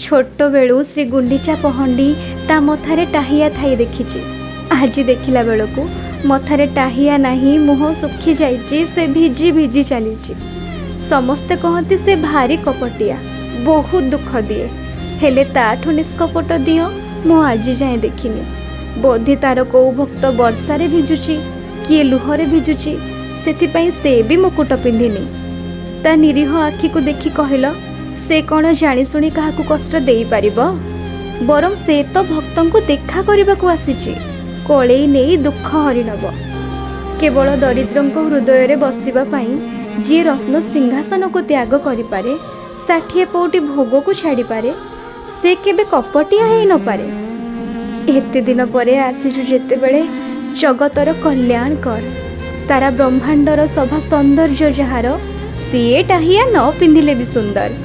छोट बेलू श्री गुंडीचा पहंडी ता मथारे टाहिया थाई देखिछि। आज देखिला बेलू मथारे टाहिया नहीं, मुह सुखी जाइछि, से भिजी भिजी चलीछि। समस्ते कहती से भारी कपटिया, बहुत दुख दिए, हेले ताठू निष्कपट दियो मु आज जाए देखिनी। बोधि तार को भक्त वर्षारे भिजुची, किए लुहरे भिजुची, सेथिपाई से भी मुकुट पिंधिनी। ता निरीह आखि को देखि कहल, से कौन जानी शुणी काहाकू कष्ट देई पारिबो? बरं से तो भक्तों को देखा करने को आसीची, कोलेई नहीं दुख हरि नब। केवल दरिद्रों को हृदय रे बसिबा पाई जी रत्न सिंहासन को त्याग करि पारे, 60 पौटी भोग को छाड़ी पारे, से केबे कपटिया हेई न पारे। एते दिन परे आसीचु जेते बेले जगतर कल्याण कर, सारा ब्रह्मांडर सभा सौंदर्य जହାର, सीए टाहिया न पिंधिले भी सुंदर।